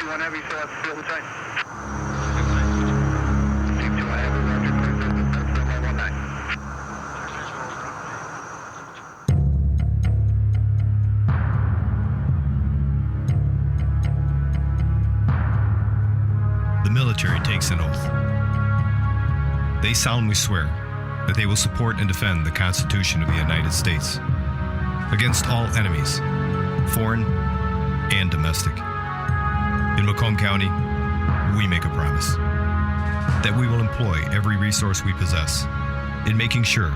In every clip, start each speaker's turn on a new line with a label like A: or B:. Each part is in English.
A: 51 Heavy, so that's field of time. 51 Heavy, Roger, clear business, that's 119.
B: The military takes an oath. They solemnly swear that they will support and defend the Constitution of the United States against all enemies, foreign and domestic. In Macomb County, we make a promise that we will employ every resource we possess in making sure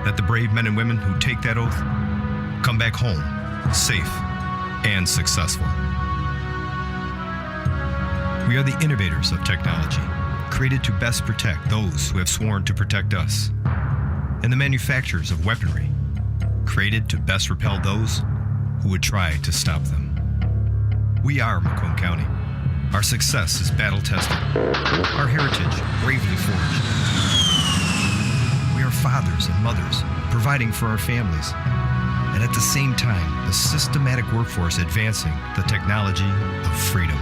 B: that the brave men and women who take that oath come back home safe and successful. We are the innovators of technology, created to best protect those who have sworn to protect us, and the manufacturers of weaponry, created to best repel those who would try to stop them. We are Macomb County. Our success is battle-tested, our heritage bravely forged. We are fathers and mothers providing for our families, and at the same time, a systematic workforce advancing the technology of freedom.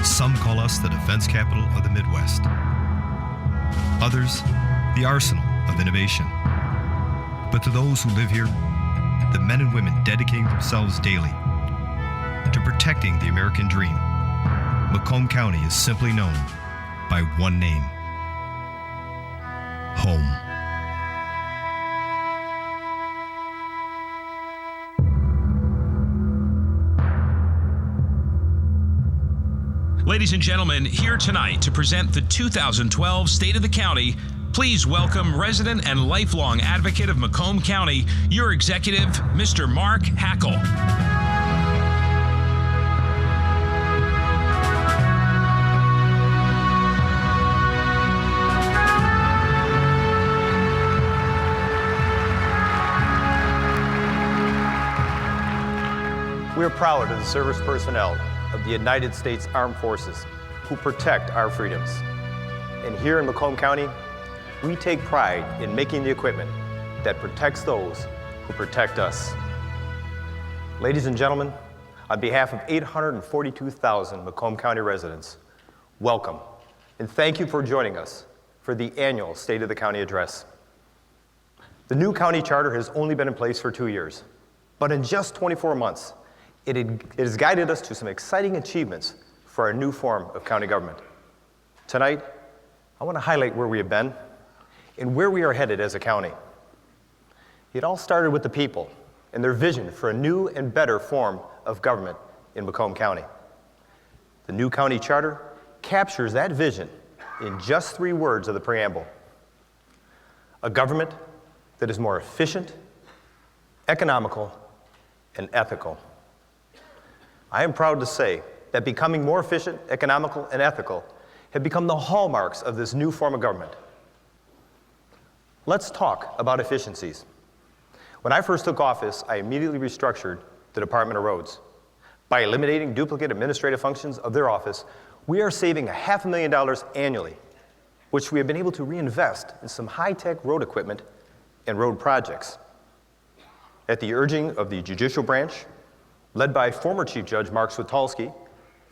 B: Some call us the defense capital of the Midwest. Others, the arsenal of innovation. But to those who live here, the men and women dedicating themselves daily to protecting the American dream, Macomb County is simply known by one name: home.
C: Ladies and gentlemen, here tonight to present the 2012 State of the County, please welcome resident and lifelong advocate of Macomb County, your executive, Mr. Mark Hackel.
D: We are proud of the service personnel of the United States Armed Forces who protect our freedoms. And here in Macomb County, we take pride in making the equipment that protects those who protect us. Ladies and gentlemen, on behalf of 842,000 Macomb County residents, welcome and thank you for joining us for the annual State of the County Address. The new county charter has only been in place for 2 years, but in just 24 months, it has guided us to some exciting achievements for our new form of county government. Tonight, I want to highlight where we have been and where we are headed as a county. It all started with the people and their vision for a new and better form of government in Macomb County. The new county charter captures that vision in just 3 words of the preamble: a government that is more efficient, economical, and ethical. I am proud to say that becoming more efficient, economical, and ethical have become the hallmarks of this new form of government. Let's talk about efficiencies. When I first took office, I immediately restructured the Department of Roads. By eliminating duplicate administrative functions of their office, we are saving $500,000 annually, which we have been able to reinvest in some high-tech road equipment and road projects. At the urging of the judicial branch, led by former Chief Judge Mark Switalski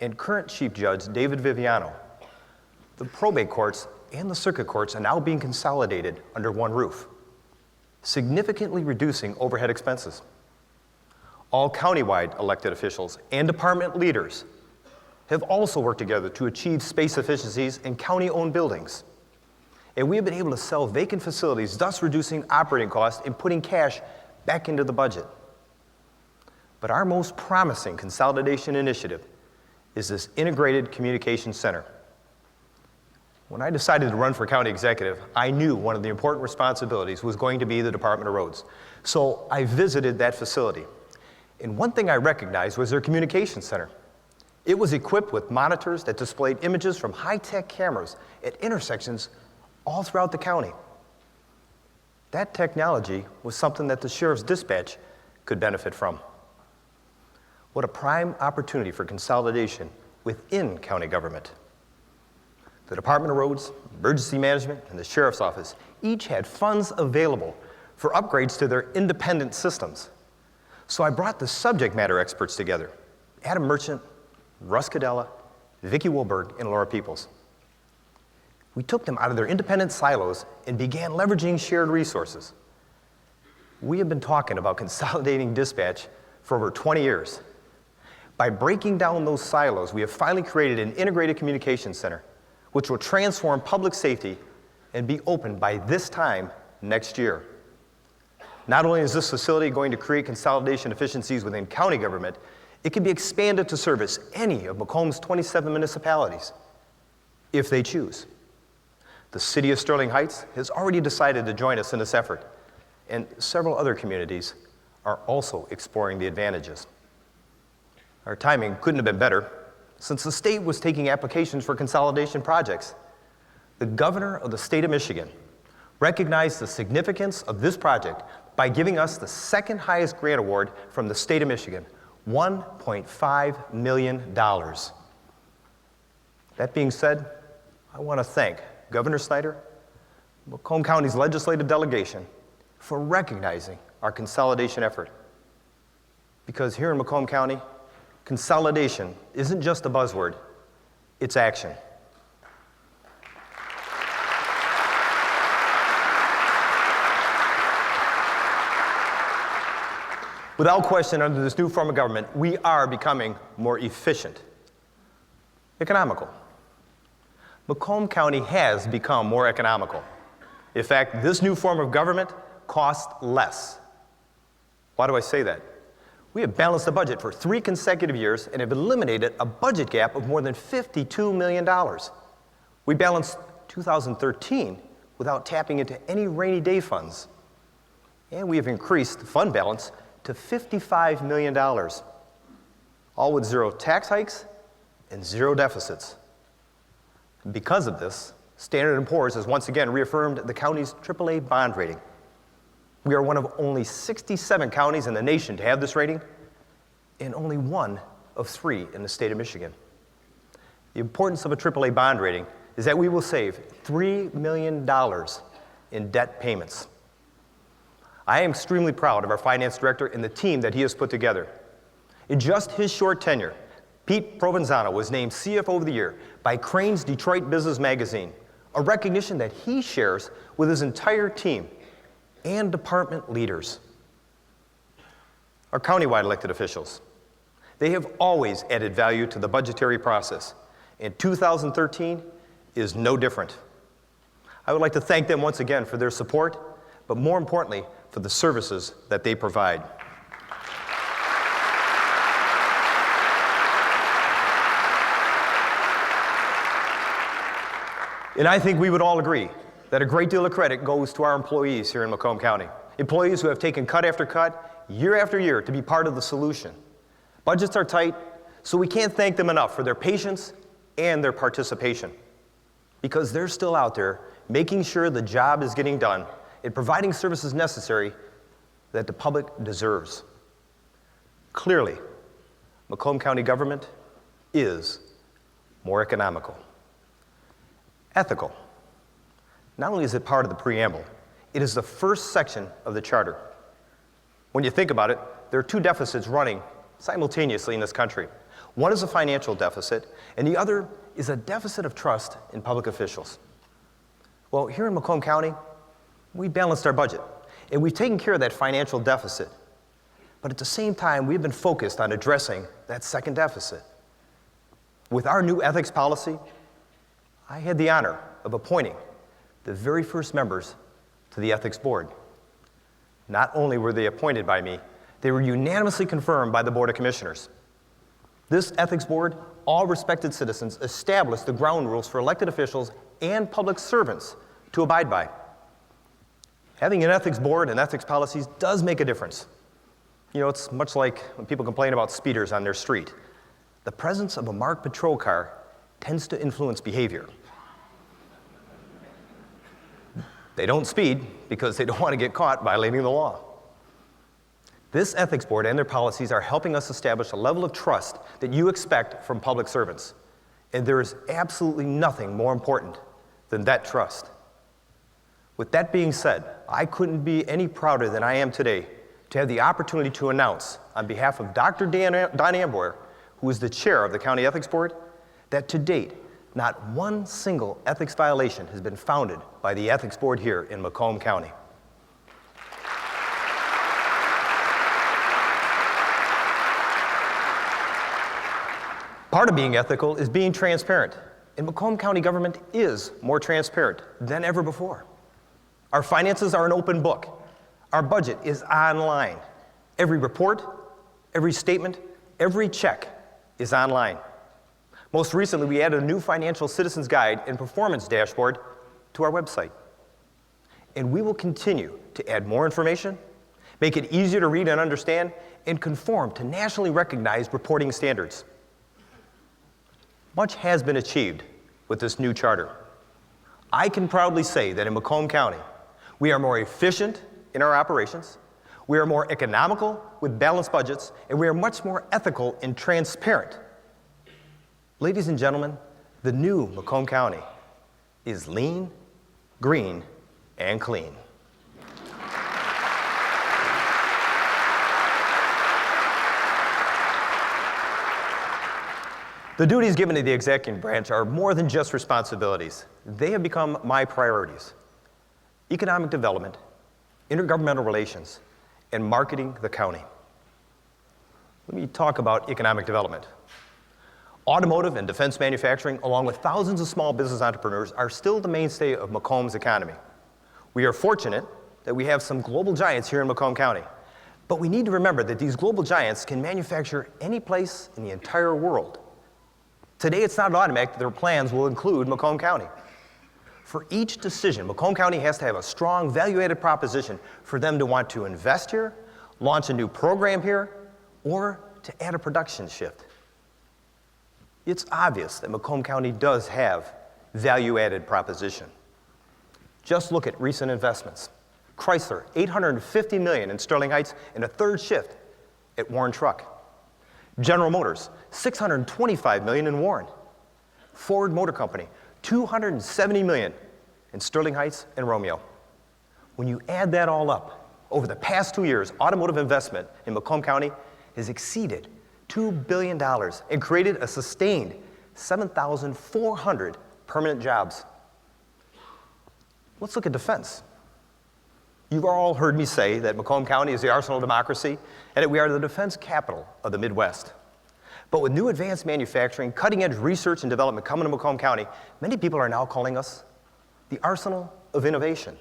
D: and current Chief Judge David Viviano, the probate courts and the circuit courts are now being consolidated under one roof, significantly reducing overhead expenses. All countywide elected officials and department leaders have also worked together to achieve space efficiencies in county-owned buildings. And we have been able to sell vacant facilities, thus reducing operating costs and putting cash back into the budget. But our most promising consolidation initiative is this integrated communications center. When I decided to run for county executive, I knew one of the important responsibilities was going to be the Department of Roads. So I visited that facility. And one thing I recognized was their communications center. It was equipped with monitors that displayed images from high-tech cameras at intersections all throughout the county. That technology was something that the sheriff's dispatch could benefit from. What a prime opportunity for consolidation within county government. The Department of Roads, Emergency Management, and the Sheriff's Office each had funds available for upgrades to their independent systems. So I brought the subject matter experts together: Adam Merchant, Russ Cadella, Vicki Wilberg, and Laura Peoples. We took them out of their independent silos and began leveraging shared resources. We have been talking about consolidating dispatch for over 20 years. By breaking down those silos, we have finally created an integrated communications center, which will transform public safety and be open by this time next year. Not only is this facility going to create consolidation efficiencies within county government, it can be expanded to service any of Macomb's 27 municipalities, if they choose. The city of Sterling Heights has already decided to join us in this effort, and several other communities are also exploring the advantages. Our timing couldn't have been better, since the state was taking applications for consolidation projects. The governor of the state of Michigan recognized the significance of this project by giving us the second highest grant award from the state of Michigan, $1.5 million. That being said, I want to thank Governor Snyder, Macomb County's legislative delegation, for recognizing our consolidation effort. Because here in Macomb County, consolidation isn't just a buzzword, it's action. Without question, under this new form of government, we are becoming more efficient, economical. Macomb County has become more economical. In fact, this new form of government costs less. Why do I say that? We have balanced the budget for 3 consecutive years and have eliminated a budget gap of more than $52 million. We balanced 2013 without tapping into any rainy day funds. And we have increased the fund balance to $55 million, all with 0 tax hikes and 0 deficits. Because of this, Standard & Poor's has once again reaffirmed the county's AAA bond rating. We are one of only 67 counties in the nation to have this rating, and only one of 3 in the state of Michigan. The importance of a AAA bond rating is that we will save $3 million in debt payments. I am extremely proud of our finance director and the team that he has put together. In just his short tenure, Pete Provenzano was named CFO of the Year by Crane's Detroit Business Magazine, a recognition that he shares with his entire team and department leaders. Our countywide elected officials, they have always added value to the budgetary process, and 2013 is no different. I would like to thank them once again for their support, but more importantly, for the services that they provide. And I think we would all agree that a great deal of credit goes to our employees here in Macomb County. Employees who have taken cut after cut, year after year, to be part of the solution. Budgets are tight, so we can't thank them enough for their patience and their participation. Because they're still out there making sure the job is getting done and providing services necessary that the public deserves. Clearly, Macomb County government is more economical. Ethical. Not only is it part of the preamble, it is the first section of the charter. When you think about it, there are 2 deficits running simultaneously in this country. One is a financial deficit, and the other is a deficit of trust in public officials. Well, here in Macomb County, we balanced our budget, and we've taken care of that financial deficit. But at the same time, we've been focused on addressing that second deficit. With our new ethics policy, I had the honor of appointing the very first members to the ethics board. Not only were they appointed by me, they were unanimously confirmed by the Board of Commissioners. This ethics board, all respected citizens, established the ground rules for elected officials and public servants to abide by. Having an ethics board and ethics policies does make a difference. You know, it's much like when people complain about speeders on their street. The the presence of a marked patrol car tends to influence behavior. They don't speed because they don't want to get caught violating the law. This ethics board and their policies are helping us establish a level of trust that you expect from public servants. And there is absolutely nothing more important than that trust. With that being said, I couldn't be any prouder than I am today to have the opportunity to announce, on behalf of Dr. Don Amboyer, who is the chair of the County Ethics Board, that to date, not one single ethics violation has been founded by the Ethics Board here in Macomb County. Part of being ethical is being transparent, and Macomb County government is more transparent than ever before. Our finances are an open book. Our budget is online. Every report, every statement, every check is online. Most recently, we added a new financial citizens guide and performance dashboard to our website. And we will continue to add more information, make it easier to read and understand, and conform to nationally recognized reporting standards. Much has been achieved with this new charter. I can proudly say that in Macomb County, we are more efficient in our operations, we are more economical with balanced budgets, and we are much more ethical and transparent. Ladies and gentlemen, the new Macomb County is lean, green, and clean. The duties given to the executive branch are more than just responsibilities. They have become my priorities: economic development, intergovernmental relations, and marketing the county. Let me talk about economic development. Automotive and defense manufacturing, along with thousands of small business entrepreneurs, are still the mainstay of Macomb's economy. We are fortunate that we have some global giants here in Macomb County, but we need to remember that these global giants can manufacture any place in the entire world. Today, it's not automatic that their plans will include Macomb County. For each decision, Macomb County has to have a strong value-added proposition for them to want to invest here, launch a new program here, or to add a production shift. It's obvious that Macomb County does have value-added proposition. Just look at recent investments. Chrysler, $850 million in Sterling Heights and a third shift at Warren Truck. General Motors, $625 million in Warren. Ford Motor Company, $270 million in Sterling Heights and Romeo. When you add that all up, over the past 2 years, automotive investment in Macomb County has exceeded $2 billion and created a sustained 7,400 permanent jobs. Let's look at defense. You've all heard me say that Macomb County is the arsenal of democracy and that we are the defense capital of the Midwest. But with new advanced manufacturing, cutting-edge research and development coming to Macomb County, many people are now calling us the arsenal of innovation.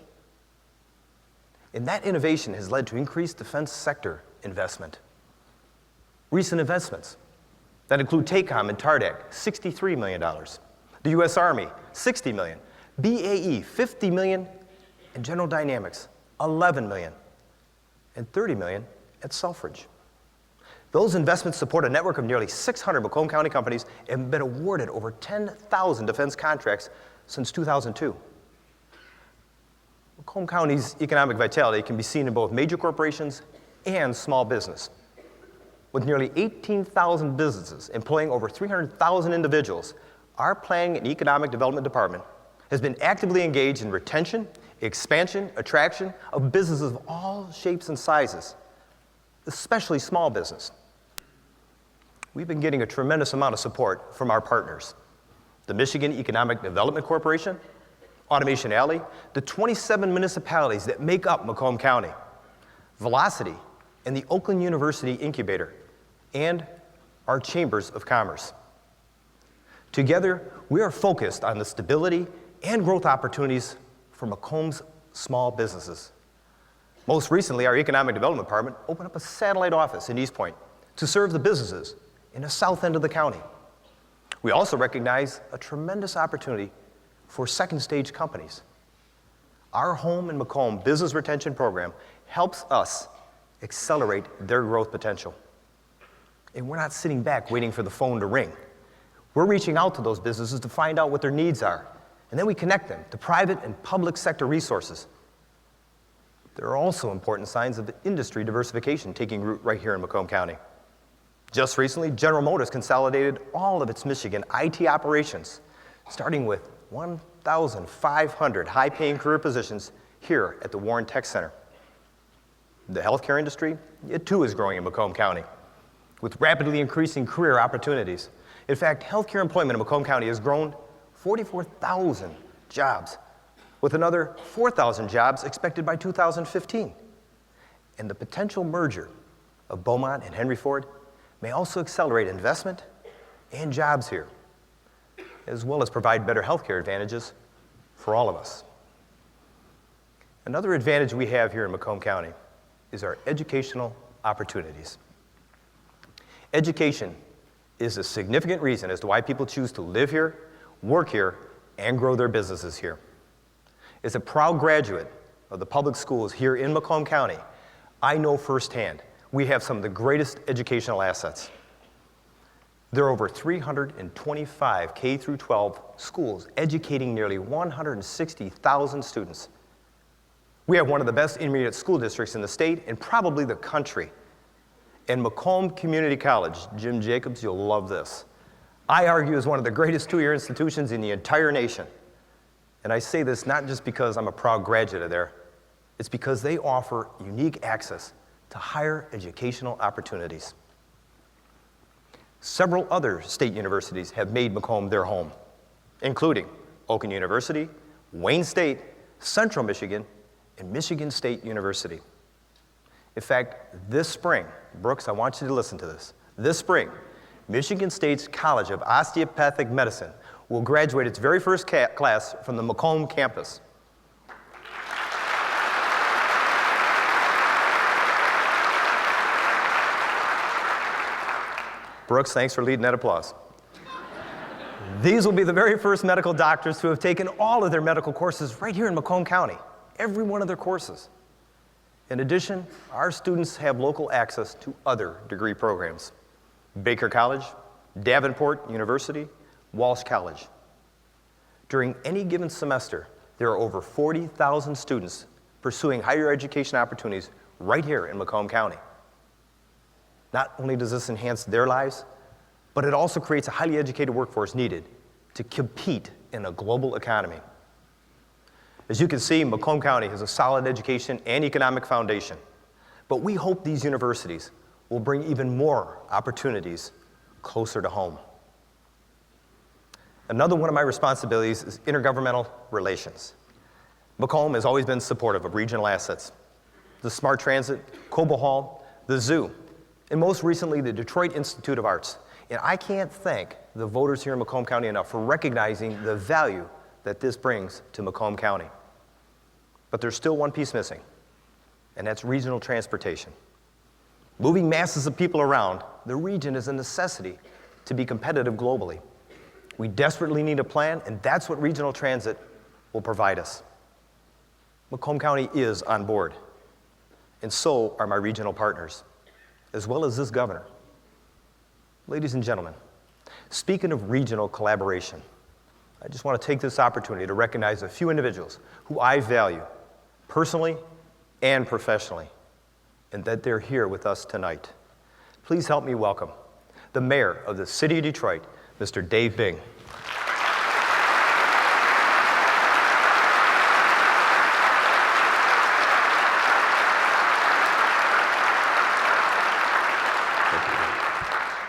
D: And that innovation has led to increased defense sector investment. Recent investments that include TACOM and TARDAC, $63 million. The U.S. Army, $60 million. BAE, $50 million. And General Dynamics, $11 million. And $30 million at Selfridge. Those investments support a network of nearly 600 Macomb County companies and have been awarded over 10,000 defense contracts since 2002. Macomb County's economic vitality can be seen in both major corporations and small business. With nearly 18,000 businesses employing over 300,000 individuals, our Planning and Economic Development Department has been actively engaged in retention, expansion, attraction of businesses of all shapes and sizes, especially small business. We've been getting a tremendous amount of support from our partners: the Michigan Economic Development Corporation, Automation Alley, the 27 municipalities that make up Macomb County, Velocity, and the Oakland University Incubator, and our Chambers of Commerce. Together, we are focused on the stability and growth opportunities for Macomb's small businesses. Most recently, our Economic Development Department opened up a satellite office in East Point to serve the businesses in the south end of the county. We also recognize a tremendous opportunity for second stage companies. Our Home in Macomb Business Retention Program helps us accelerate their growth potential. And we're not sitting back waiting for the phone to ring. We're reaching out to those businesses to find out what their needs are, and then we connect them to private and public sector resources. There are also important signs of industry diversification taking root right here in Macomb County. Just recently, General Motors consolidated all of its Michigan IT operations, starting with 1,500 high-paying career positions here at the Warren Tech Center. The healthcare industry, it too is growing in Macomb County, with rapidly increasing career opportunities. In fact, healthcare employment in Macomb County has grown 44,000 jobs, with another 4,000 jobs expected by 2015. And the potential merger of Beaumont and Henry Ford may also accelerate investment and jobs here, as well as provide better healthcare advantages for all of us. Another advantage we have here in Macomb County is our educational opportunities. Education is a significant reason as to why people choose to live here, work here, and grow their businesses here. As a proud graduate of the public schools here in Macomb County, I know firsthand we have some of the greatest educational assets. There are over 325 K through 12 schools educating nearly 160,000 students. We have one of the best intermediate school districts in the state and probably the country. And Macomb Community College, Jim Jacobs, you'll love this, I argue is one of the greatest two-year institutions in the entire nation. And I say this not just because I'm a proud graduate of there, it's because they offer unique access to higher educational opportunities. Several other state universities have made Macomb their home, including Oakland University, Wayne State, Central Michigan, and Michigan State University. In fact, this spring, Brooks, I want you to listen to this. This spring, Michigan State's College of Osteopathic Medicine will graduate its very first class from the Macomb campus. Brooks, thanks for leading that applause. These will be the very first medical doctors who have taken all of their medical courses right here in Macomb County, every one of their courses. In addition, our students have local access to other degree programs: Baker College, Davenport University, Walsh College. During any given semester, there are over 40,000 students pursuing higher education opportunities right here in Macomb County. Not only does this enhance their lives, but it also creates a highly educated workforce needed to compete in a global economy. As you can see, Macomb County has a solid education and economic foundation, but we hope these universities will bring even more opportunities closer to home. Another one of my responsibilities is intergovernmental relations. Macomb has always been supportive of regional assets: the Smart Transit, Cobo Hall, the zoo, and most recently the Detroit Institute of Arts. And I can't thank the voters here in Macomb County enough for recognizing the value that this brings to Macomb County. But there's still one piece missing, and that's regional transportation. Moving masses of people around, the region is a necessity to be competitive globally. We desperately need a plan, and that's what regional transit will provide us. Macomb County is on board, and so are my regional partners, as well as this governor. Ladies and gentlemen, speaking of regional collaboration, I just want to take this opportunity to recognize a few individuals who I value personally and professionally, and that they're here with us tonight. Please help me welcome the mayor of the city of Detroit, Mr. Dave Bing.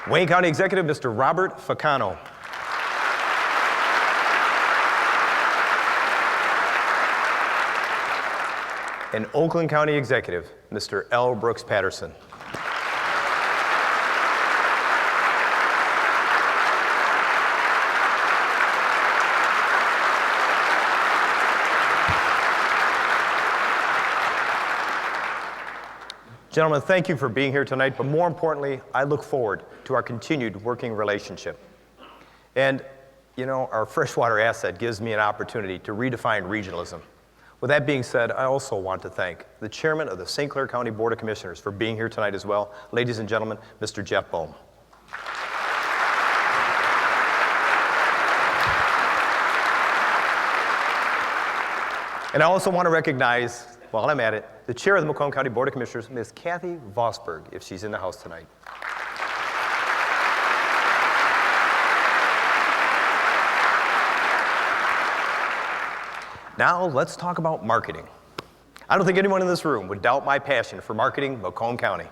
D: Wayne County Executive, Mr. Robert Facano. And Oakland County Executive, Mr. L. Brooks Patterson. Gentlemen, thank you for being here tonight, but more importantly, I look forward to our continued working relationship. And, you know, our freshwater asset gives me an opportunity to redefine regionalism. With that being said, I also want to thank the chairman of the St. Clair County Board of Commissioners for being here tonight as well. Ladies and gentlemen, Mr. Jeff Bohm. And I also want to recognize, while I'm at it, the chair of the Macomb County Board of Commissioners, Ms. Kathy Vosberg, if she's in the house tonight. Now, let's talk about marketing. I don't think anyone in this room would doubt my passion for marketing Macomb County.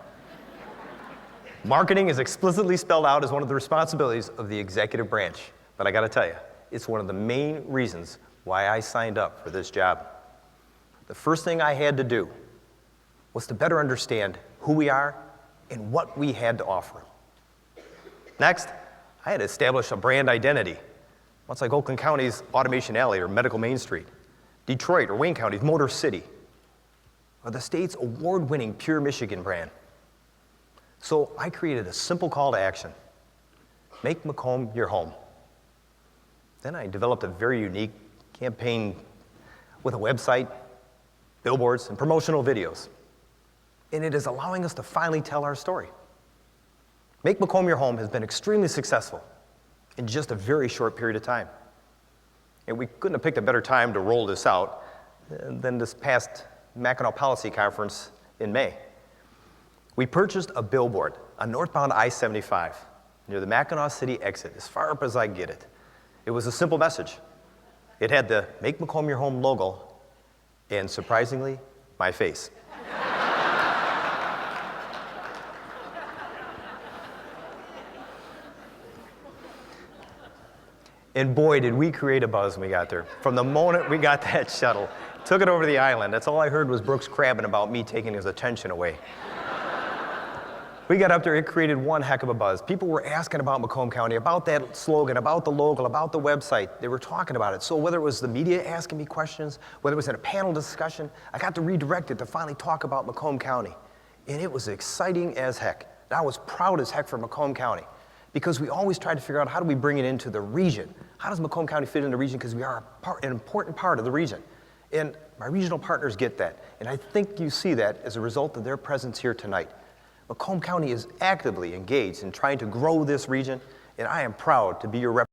D: Marketing is explicitly spelled out as one of the responsibilities of the executive branch, but I gotta tell you, it's one of the main reasons why I signed up for this job. The first thing I had to do was to better understand who we are and what we had to offer. Next, I had to establish a brand identity, much like Oakland County's Automation Alley or Medical Main Street, Detroit or Wayne County's Motor City, or the state's award-winning Pure Michigan brand. So I created a simple call to action: make Macomb your home. Then I developed a very unique campaign with a website, billboards, and promotional videos. And it is allowing us to finally tell our story. Make Macomb your home has been extremely successful in just a very short period of time. And we couldn't have picked a better time to roll this out than this past Mackinac Policy Conference in May. We purchased a billboard on northbound I-75 near the Mackinac City exit, as far up as I get it. It was a simple message. It had the Make Macomb Your Home logo and, surprisingly, my face. And boy, did we create a buzz when we got there. From the moment we got that shuttle, took it over the island, that's all I heard was Brooks crabbing about me taking his attention away. We got up there, it created one heck of a buzz. People were asking about Macomb County, about that slogan, about the logo, about the website. They were talking about it. So whether it was the media asking me questions, whether it was in a panel discussion, I got to redirect it to finally talk about Macomb County. And it was exciting as heck. And I was proud as heck for Macomb County, because we always tried to figure out how do we bring it into the region. How does Macomb County fit in the region? Because we are an important part of the region. And my regional partners get that. And I think you see that as a result of their presence here tonight. Macomb County is actively engaged in trying to grow this region, and I am proud to be your representative.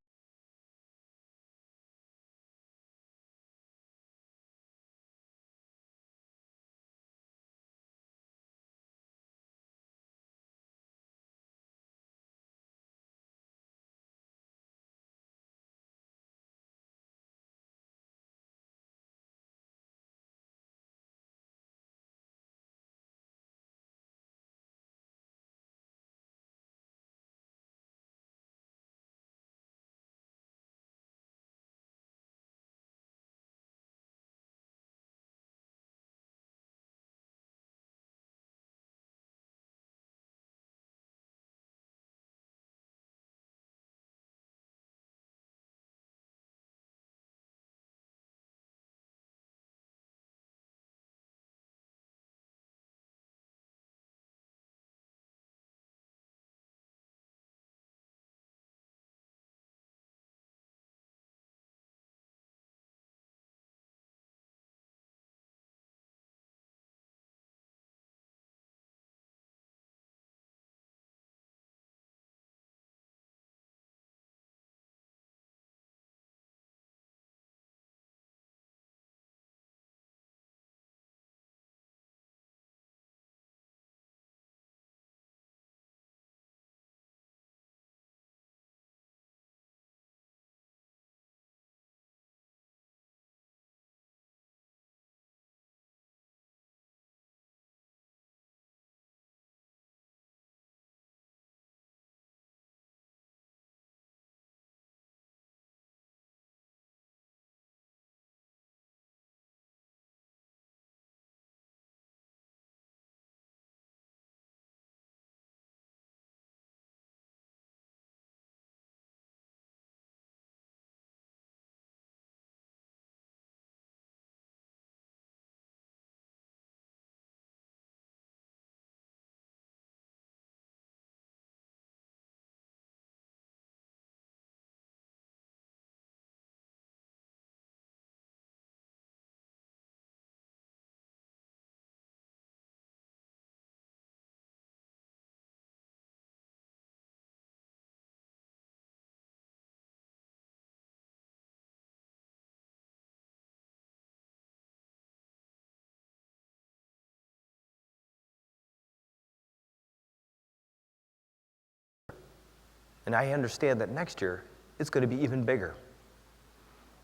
D: And I understand that next year it's going to be even bigger.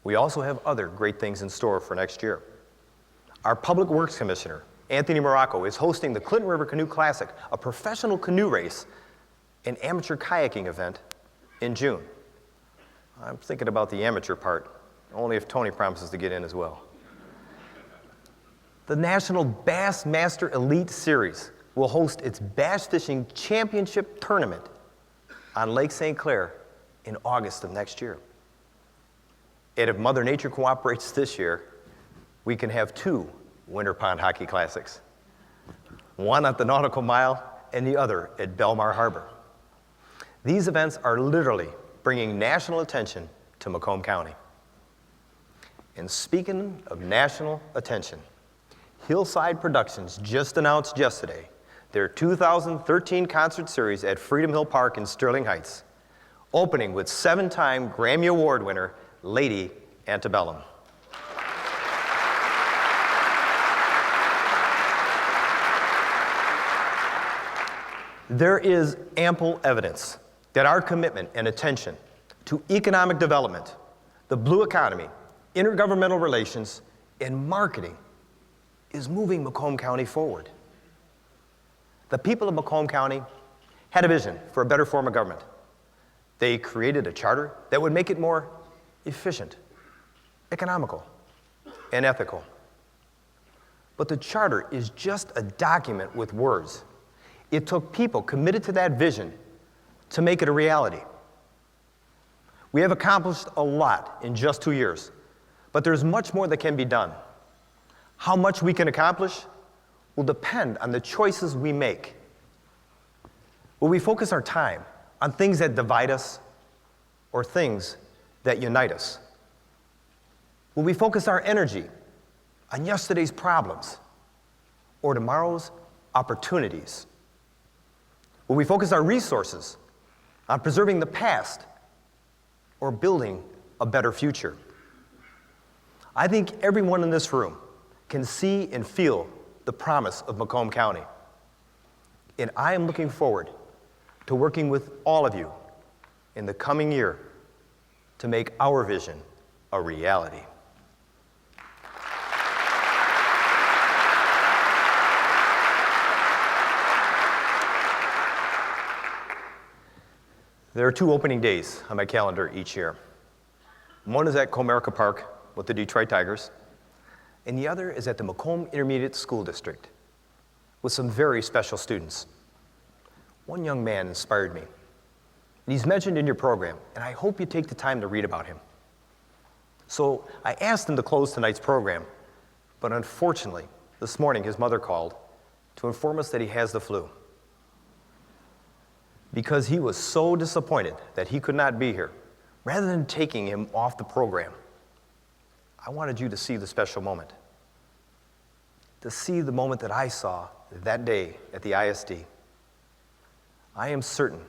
D: We also have other great things in store for next year. Our Public Works Commissioner, Anthony Morocco, is hosting the Clinton River Canoe Classic, a professional canoe race and amateur kayaking event in June. I'm thinking about the amateur part, only if Tony promises to get in as well. The National Bass Master Elite Series will host its bass fishing championship tournament on Lake St. Clair in August of next year. And if Mother Nature cooperates this year, we can have 2 Winter Pond Hockey Classics, one at the Nautical Mile and the other at Belmar Harbor. These events are literally bringing national attention to Macomb County. And speaking of national attention, Hillside Productions just announced yesterday their 2013 concert series at Freedom Hill Park in Sterling Heights, opening with 7-time Grammy Award winner Lady Antebellum. There is ample evidence that our commitment and attention to economic development, the blue economy, intergovernmental relations, and marketing is moving Macomb County forward. The people of Macomb County had a vision for a better form of government. They created a charter that would make it more efficient, economical, and ethical. But the charter is just a document with words. It took people committed to that vision to make it a reality. We have accomplished a lot in just 2 years, but there's much more that can be done. How much we can accomplish will depend on the choices we make. Will we focus our time on things that divide us or things that unite us? Will we focus our energy on yesterday's problems or tomorrow's opportunities? Will we focus our resources on preserving the past or building a better future? I think everyone in this room can see and feel the promise of Macomb County. And I am looking forward to working with all of you in the coming year to make our vision a reality. There are 2 opening days on my calendar each year. One is at Comerica Park with the Detroit Tigers, and the other is at the Macomb Intermediate School District with some very special students. One young man inspired me, and he's mentioned in your program, and I hope you take the time to read about him. So I asked him to close tonight's program, but unfortunately, this morning his mother called to inform us that he has the flu. Because he was so disappointed that he could not be here, rather than taking him off the program, I wanted you to see the special moment. To see the moment that I saw that day at the ISD. I am certain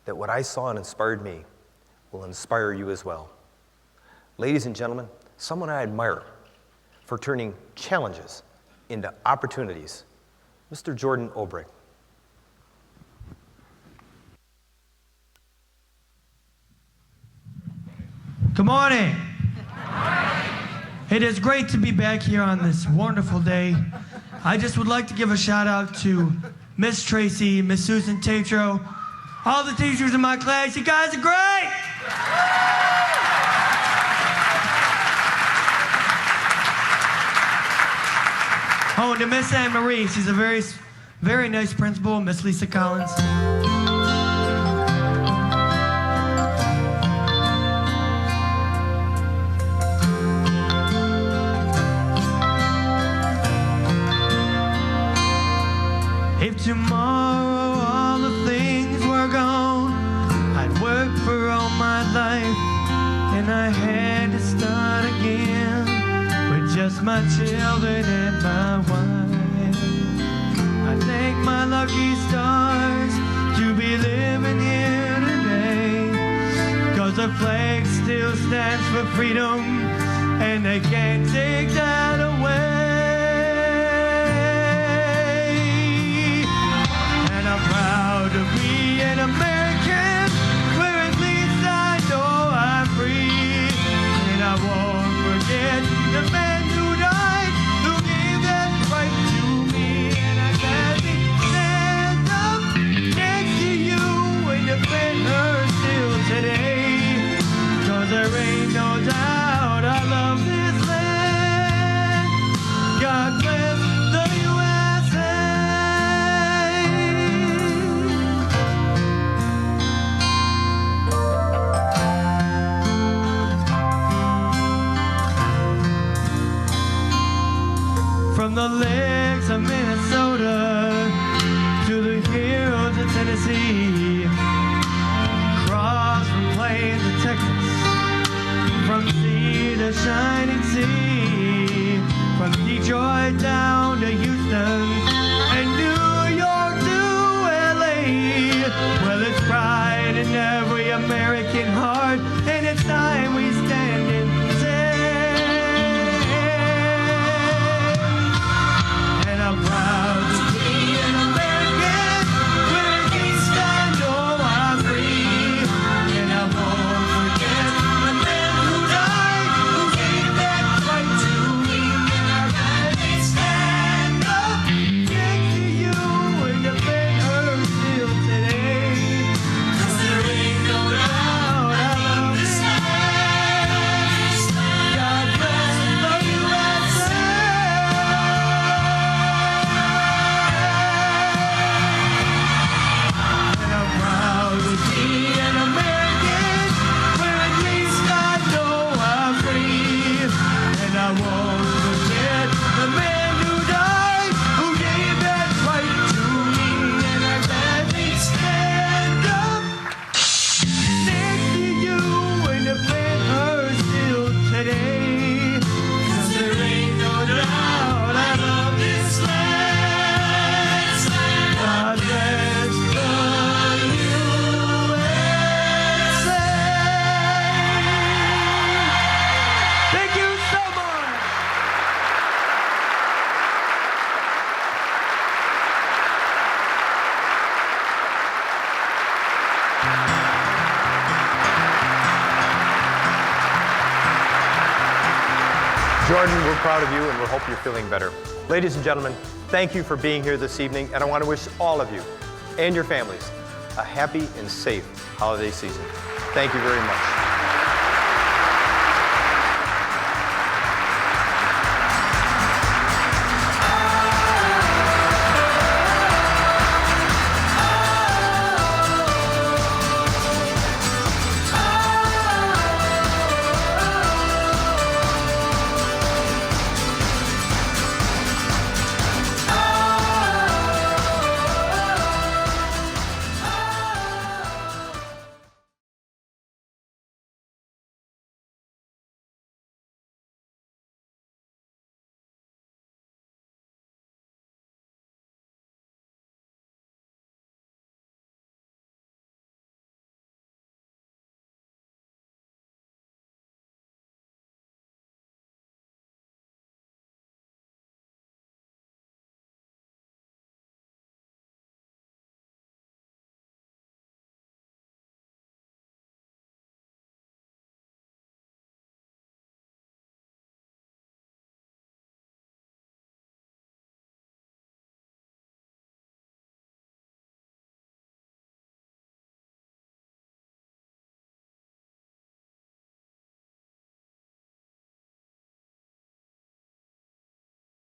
D: that what I saw and inspired me will inspire you as well. Ladies and gentlemen, someone I admire for turning challenges into opportunities, Mr. Jordan Obrick.
E: Good morning. It is great to be back here on this wonderful day. I just would like to give a shout out to Miss Tracy, Miss Susan Tatro, all the teachers in my class. You guys are great. Oh, and to Miss Anne Marie, she's a very nice principal, Miss Lisa Collins. If tomorrow all the things were gone, I'd work for all my life, and I had to start again with just my children and my wife. I thank my lucky stars to be living here today, 'cause the flag still stands for freedom, and they can't take that away. I'm proud to be an American. 'cause there ain't no doubt I love this land. God bless the USA. From the lakes of Minnesota to the hills of Tennessee, across from Plains to Texas, from sea to shining sea, from Detroit down to Houston and New York to LA. Well, it's pride in every American heart, and it's time we stand and say, and I'm proud to be an American. When we stand, oh, I'm free, and I won't forget the men who died, who gave that right to me. And I gotta stand up next to you and defend her still today. 'Cause there ain't no doubt I love this land. God bless the USA. And I'm proud to be an American. When at least I know I'm free. And I won't forget the men who died, who gave that right to me. And I gladly stand up next to you and defend her still today. 'Cause there ain't no doubt I love this land. God bless the USA. Thank you so much.
D: Jordan, we're proud of you and we hope you're feeling better. Ladies and gentlemen, thank you for being here this evening, and I want to wish all of you and your families a happy and safe holiday season. Thank you very much.